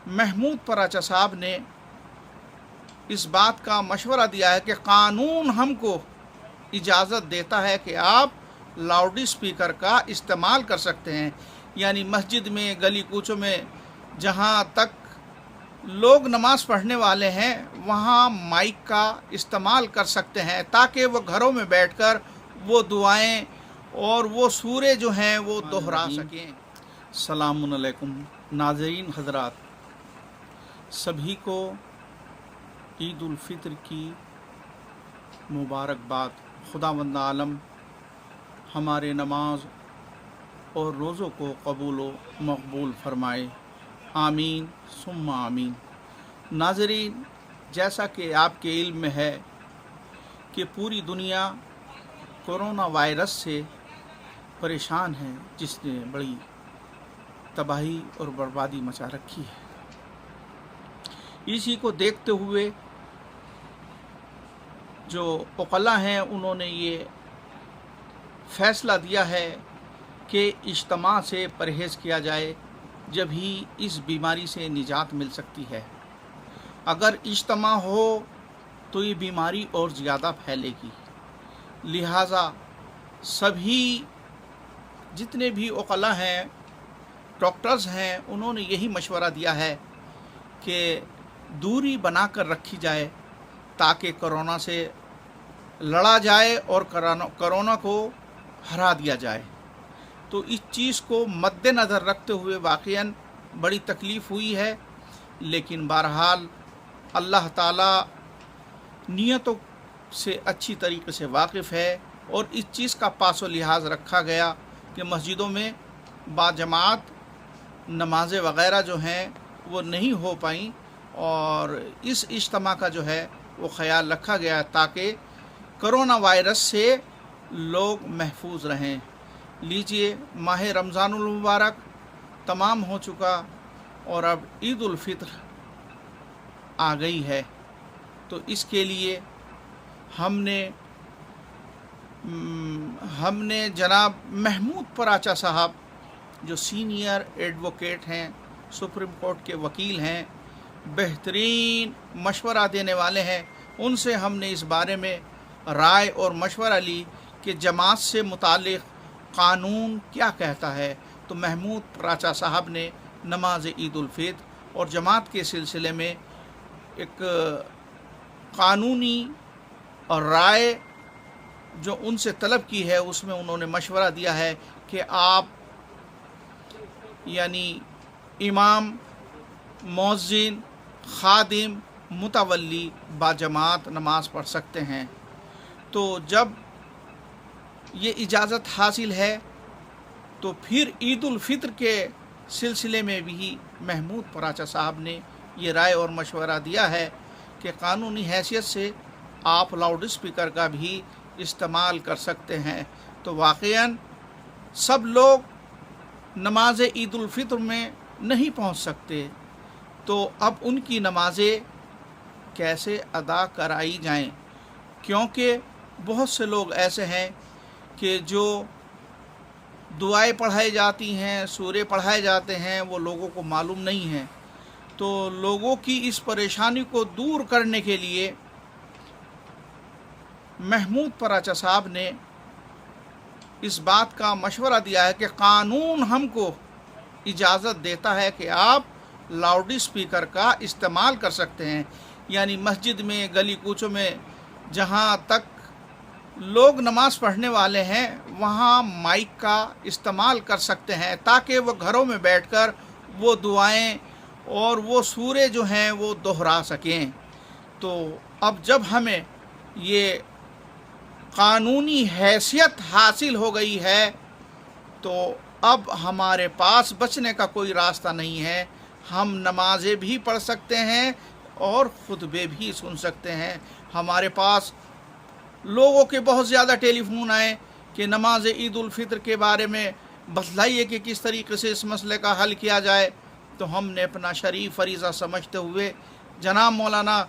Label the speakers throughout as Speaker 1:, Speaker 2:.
Speaker 1: महमूद पराचा साहब ने इस बात का मशवरा दिया है कि कानून हमको इजाज़त देता है कि आप लाउड स्पीकर का इस्तेमाल कर सकते हैं, यानी मस्जिद में, गली कूचों में जहाँ तक लोग नमाज पढ़ने वाले हैं वहाँ माइक का इस्तेमाल कर सकते हैं, ताकि वो घरों में बैठकर वो दुआएं और वो सूरे जो हैं वो दोहरा सकें। सलामुन अलैकुम नाज़रीन हज़रात, सभी को ईद उल फित्र की मुबारकबाद। खुदावंद आलम हमारे नमाज और रोज़ों को कबूल व मकबूल फरमाए, आमीन सुम्मा आमीन। नाज़रीन, जैसा कि आपके इल्म में है कि पूरी दुनिया कोरोना वायरस से परेशान है, जिसने बड़ी तबाही और बर्बादी मचा रखी है। इसी को देखते हुए जो उक़ला हैं उन्होंने ये फ़ैसला दिया है कि इज्तिमा से परहेज़ किया जाए, जब ही इस बीमारी से निजात मिल सकती है। अगर इज्तिमा हो तो ये बीमारी और ज़्यादा फैलेगी, लिहाजा सभी जितने भी उक़ला हैं, डॉक्टर्स हैं, उन्होंने यही मशवरा दिया है कि दूरी बना कर रखी जाए ताकि कोरोना से लड़ा जाए और कोरोना को हरा दिया जाए। तो इस चीज़ को मद्देनज़र रखते हुए वाक़ईन बड़ी तकलीफ़ हुई है, लेकिन बहरहाल अल्लाह ताला नियतों से अच्छी तरीके से वाकिफ़ है और इस चीज़ का पासो लिहाज रखा गया कि मस्जिदों में बाजमात नमाज़ें वग़ैरह जो हैं वो नहीं हो पाईं, और इस इज्तिमा का जो है वो ख़याल रखा गया ताकि कोरोना वायरस से लोग महफूज रहें। लीजिए, माह रमज़ानुल मुबारक तमाम हो चुका और अब ईद उल फित्र आ गई है, तो इसके लिए हमने जनाब महमूद पराचा साहब जो सीनियर एडवोकेट हैं, सुप्रीम कोर्ट के वकील हैं, बेहतरीन मशवरा देने वाले हैं, उनसे हमने इस बारे में राय और मशवरा ली कि जमात से मुतालिक कानून क्या कहता है। तो महमूद पराचा साहब ने नमाज ईद उल फित्र और जमात के सिलसिले में एक कानूनी और राय जो उनसे तलब की है, उसमें उन्होंने मशवरा दिया है कि आप यानी इमाम, मौज़िन, खादिम, मुतवल्ली बाजमात नमाज पढ़ सकते हैं। तो जब ये इजाज़त हासिल है तो फिर ईद उल फित्र के सिलसिले में भी महमूद पराचा साहब ने ये राय और मशवरा दिया है कि कानूनी हैसियत से आप लाउड स्पीकर का भी इस्तेमाल कर सकते हैं। तो वाक़ईन सब लोग नमाज ईद उल फित्र में नहीं पहुंच सकते, तो अब उनकी नमाज़ें कैसे अदा कराई जाएं, क्योंकि बहुत से लोग ऐसे हैं कि जो दुआएं पढ़ाई जाती हैं, सूरे पढ़ाए जाते हैं, वो लोगों को मालूम नहीं है। तो लोगों की इस परेशानी को दूर करने के लिए महमूद पराचा साहब ने इस बात का मशवरा दिया है कि कानून हमको इजाज़त देता है कि आप लाउड स्पीकर का इस्तेमाल कर सकते हैं, यानी मस्जिद में, गली कूचों में जहाँ तक लोग नमाज पढ़ने वाले हैं वहाँ माइक का इस्तेमाल कर सकते हैं, ताकि वो घरों में बैठकर वो दुआएं और वो सूरे जो हैं वो दोहरा सकें। तो अब जब हमें ये कानूनी हैसियत हासिल हो गई है तो अब हमारे पास बचने का कोई रास्ता नहीं है। हम नमाज़ें भी पढ़ सकते हैं और खुतबे भी सुन सकते हैं। हमारे पास लोगों के बहुत ज़्यादा टेलीफोन आए कि नमाज ईद उल फित्र के बारे में बतलाइए कि किस तरीके से इस मसले का हल किया जाए। तो हमने अपना शरीफ फरीज़ा समझते हुए जनाब मौलाना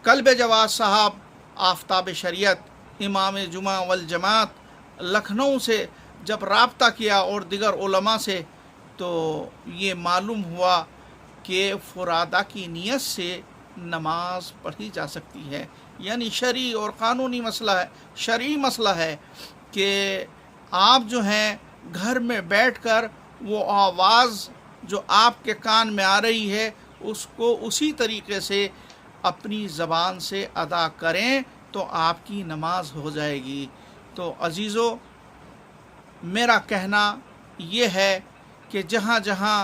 Speaker 1: कल्ब जवाद साहब आफ्ताब शरीयत इमाम जुमा वल जमात लखनऊ से जब राब्ता किया और दिगर उलमा से, तो ये मालूम हुआ کہ فرادہ کی نیت سے نماز پڑھی جا سکتی ہے، یعنی شرعی اور قانونی مسئلہ ہے، شرعی مسئلہ ہے کہ آپ جو ہیں گھر میں بیٹھ کر وہ آواز جو آپ کے کان میں آ رہی ہے اس کو اسی طریقے سے اپنی زبان سے ادا کریں تو آپ کی نماز ہو جائے گی۔ تو عزیزو، میرا کہنا یہ ہے کہ جہاں جہاں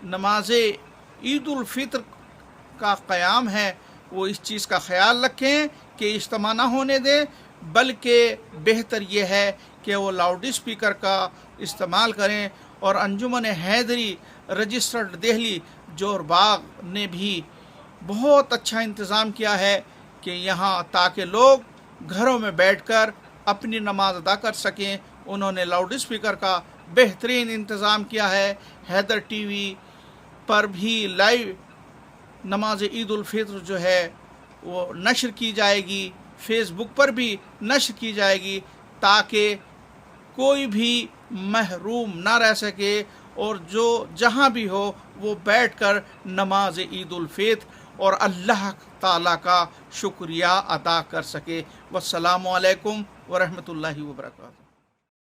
Speaker 1: نماز عید الفطر کا قیام ہے وہ اس چیز کا خیال رکھیں کہ اجتماع نہ ہونے دیں، بلکہ بہتر یہ ہے کہ وہ لاؤڈ اسپیکر کا استعمال کریں۔ اور انجمن حیدری رجسٹرڈ دہلی جور باغ نے بھی بہت اچھا انتظام کیا ہے کہ یہاں تاکہ لوگ گھروں میں بیٹھ کر اپنی نماز ادا کر سکیں، انہوں نے لاؤڈ اسپیکر کا بہترین انتظام کیا ہے۔ حیدر ٹی وی پر بھی لائیو نماز عید الفطر جو ہے وہ نشر کی جائے گی، فیس بک پر بھی نشر کی جائے گی تاکہ کوئی بھی محروم نہ رہ سکے اور جو جہاں بھی ہو وہ بیٹھ کر نماز عید الفطر اور اللہ تعالیٰ کا شکریہ ادا کر سکے۔ والسلام علیکم ورحمۃ اللہ وبرکاتہ۔